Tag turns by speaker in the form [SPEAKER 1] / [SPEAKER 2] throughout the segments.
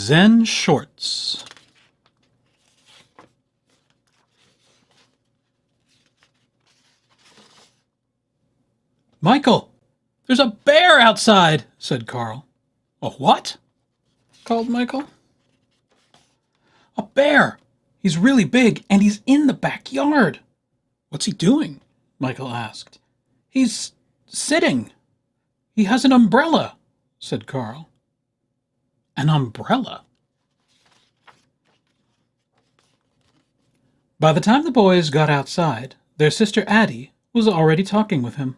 [SPEAKER 1] Zen Shorts. "Michael, there's a bear outside," said Carl. "A what?" called Michael. "A bear. He's really big, and he's in the backyard." "What's he doing?" Michael asked. "He's sitting. He has an umbrella," said Carl. "An umbrella?" By the time the boys got outside, their sister Addie was already talking with him.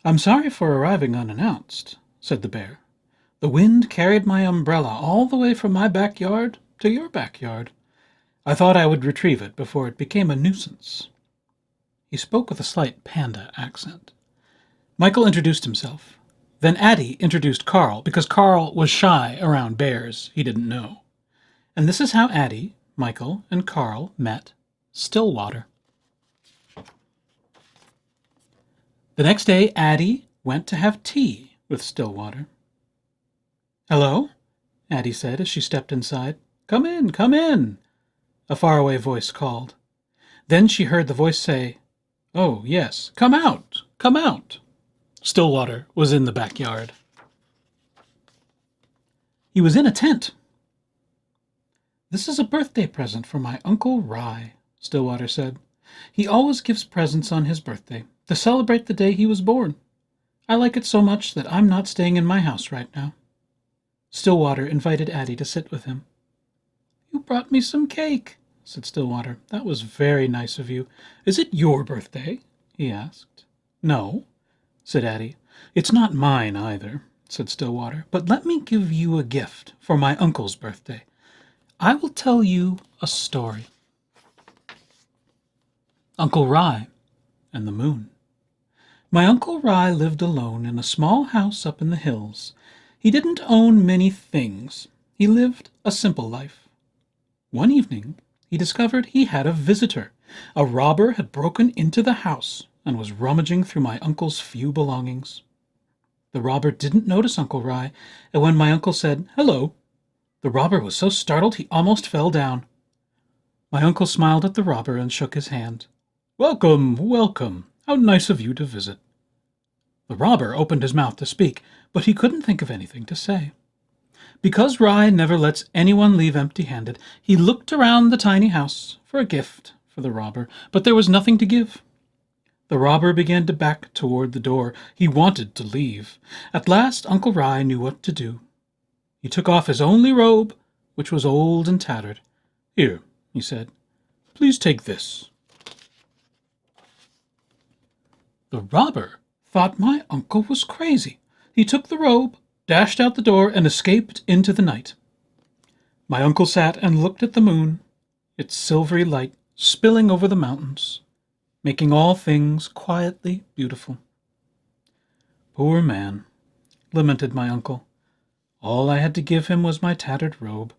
[SPEAKER 1] "I'm sorry for arriving unannounced," said the bear. "The wind carried my umbrella all the way from my backyard to your backyard. I thought I would retrieve it before it became a nuisance." He spoke with a slight panda accent. Michael introduced himself. Then Addie introduced Carl, because Carl was shy around bears he didn't know. And this is how Addie, Michael, and Carl met Stillwater. The next day, Addie went to have tea with Stillwater. "Hello," Addie said as she stepped inside. "Come in, come in," a faraway voice called. Then she heard the voice say, "Oh, yes, come out, come out." Stillwater was in the backyard. He was in a tent. "This is a birthday present for my Uncle Rye," Stillwater said. "He always gives presents on his birthday to celebrate the day he was born. I like it so much that I'm not staying in my house right now." Stillwater invited Addie to sit with him. "You brought me some cake," said Stillwater. "That was very nice of you. Is it your birthday?" he asked. "No," said Addie. "It's not mine either," said Stillwater. "But let me give you a gift for my uncle's birthday. I will tell you a story." Uncle Rye and the Moon. My Uncle Rye lived alone in a small house up in the hills. He didn't own many things. He lived a simple life. One evening, he discovered he had a visitor. A robber had broken into the house and was rummaging through my uncle's few belongings. The robber didn't notice Uncle Rye, and when my uncle said, "Hello," the robber was so startled he almost fell down. My uncle smiled at the robber and shook his hand. "Welcome, welcome. How nice of you to visit." The robber opened his mouth to speak, but he couldn't think of anything to say. Because Rye never lets anyone leave empty-handed, he looked around the tiny house for a gift for the robber, but there was nothing to give. The robber began to back toward the door. He wanted to leave. At last Uncle Rye knew what to do. He took off his only robe, which was old and tattered. "Here," he said, "please take this." The robber thought my uncle was crazy. He took the robe, dashed out the door, and escaped into the night. My uncle sat and looked at the moon, its silvery light spilling over the mountains, making all things quietly beautiful. "Poor man," lamented my uncle. "All I had to give him was my tattered robe.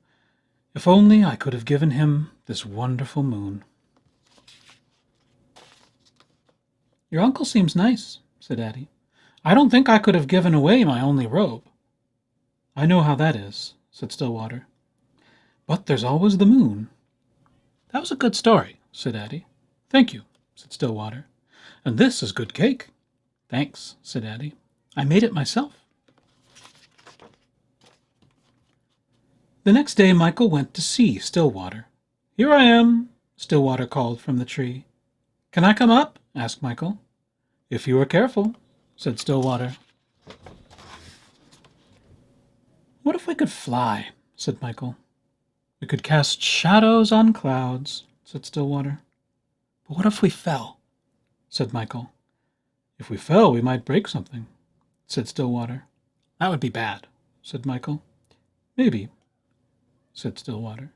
[SPEAKER 1] If only I could have given him this wonderful moon." "Your uncle seems nice," said Addie. "I don't think I could have given away my only robe." "I know how that is," said Stillwater. "But there's always the moon." "That was a good story," said Addie. "Thank you," said Stillwater. "And this is good cake." "Thanks," said Addie. "I made it myself." The next day Michael went to see Stillwater. "Here I am," Stillwater called from the tree. "Can I come up?" asked Michael. "If you are careful," said Stillwater. "What if we could fly?" said Michael. "We could cast shadows on clouds," said Stillwater. "But what if we fell?" said Michael. "If we fell, we might break something," said Stillwater. "That would be bad," said Michael. "Maybe," said Stillwater.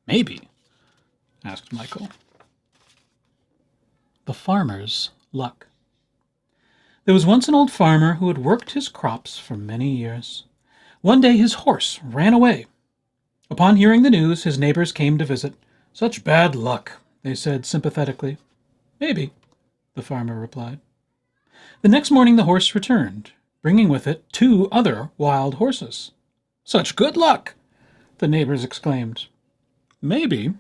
[SPEAKER 1] "Maybe?" asked Michael. The farmer's luck. There was once an old farmer who had worked his crops for many years. One day his horse ran away. Upon hearing the news, his neighbors came to visit. "Such bad luck," they said sympathetically. "Maybe," the farmer replied. The next morning the horse returned, bringing with it 2 other wild horses. "Such good luck," the neighbors exclaimed. Maybe,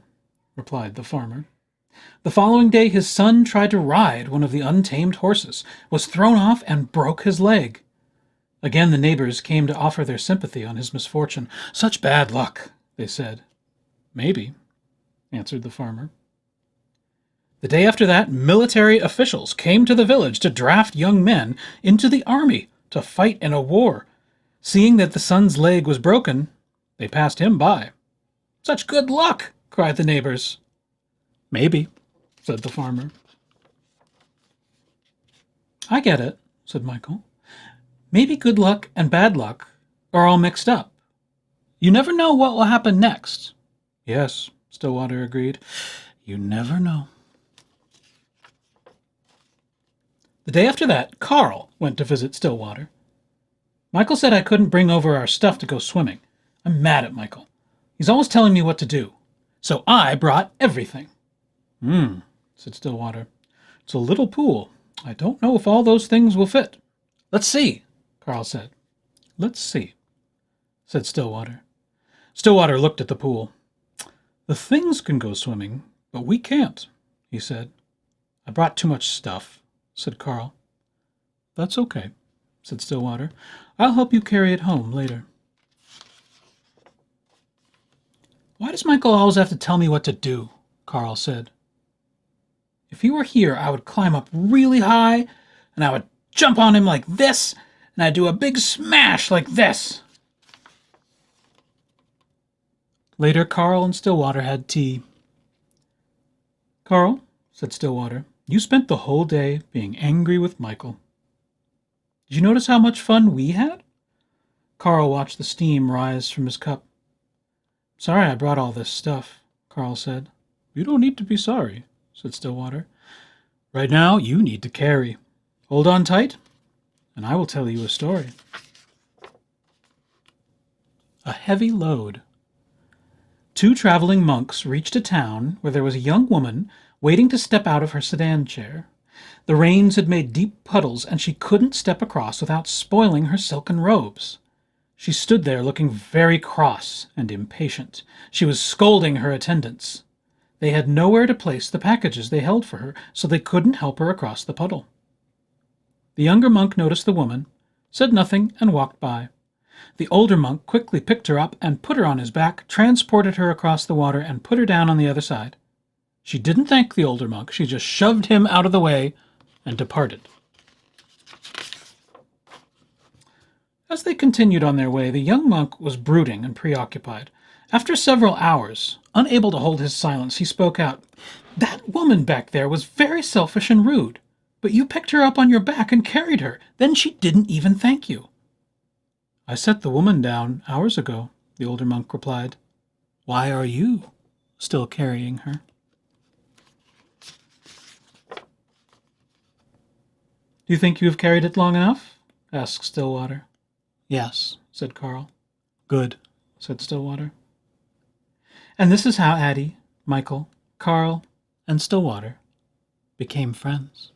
[SPEAKER 1] replied the farmer. The following day his son tried to ride one of the untamed horses, was thrown off, and broke his leg. Again the neighbors came to offer their sympathy on his misfortune. Such bad luck, they said. Maybe, answered the farmer. The day after that, military officials came to the village to draft young men into the army to fight in a war. Seeing that the son's leg was broken, they passed him by. Such good luck, cried the neighbors. Maybe, said the farmer. I get it, said Michael. Maybe good luck and bad luck are all mixed up. You never know what will happen next. Yes, Stillwater agreed. You never know. The day after that, Carl went to visit Stillwater. Michael said I couldn't bring over our stuff to go swimming. I'm mad at Michael. He's always telling me what to do. So I brought everything. Said Stillwater. It's a little pool. I don't know if all those things will fit. Let's see, Carl said. Let's see, said Stillwater. Stillwater looked at the pool. The things can go swimming, but we can't, he said. I brought too much stuff, said Carl. That's okay, said Stillwater. I'll help you carry it home later. Why does Michael always have to tell me what to do? Carl said. If he were here, I would climb up really high, and I would jump on him like this, and I'd do a big smash like this. Later, Carl and Stillwater had tea. Carl, said Stillwater, you spent the whole day being angry with Michael. Did you notice how much fun we had? Carl watched the steam rise from his cup. Sorry I brought all this stuff, Carl said. You don't need to be sorry, said Stillwater. Right now, you need to carry. Hold on tight, and I will tell you a story. A heavy load. Two traveling monks reached a town where there was a young woman waiting to step out of her sedan chair. The rains had made deep puddles, and she couldn't step across without spoiling her silken robes. She stood there looking very cross and impatient. She was scolding her attendants. They had nowhere to place the packages they held for her, so they couldn't help her across the puddle. The younger monk noticed the woman, said nothing, and walked by. The older monk quickly picked her up and put her on his back, transported her across the water, and put her down on the other side. She didn't thank the older monk. She just shoved him out of the way and departed. As they continued on their way, the young monk was brooding and preoccupied. After several hours, unable to hold his silence, he spoke out. That woman back there was very selfish and rude, but you picked her up on your back and carried her. Then she didn't even thank you. I set the woman down hours ago, the older monk replied. Why are you still carrying her? Do you think you have carried it long enough? Asked Stillwater. Yes, said Carl. Good, said Stillwater. And this is how Addie, Michael, Carl, and Stillwater became friends.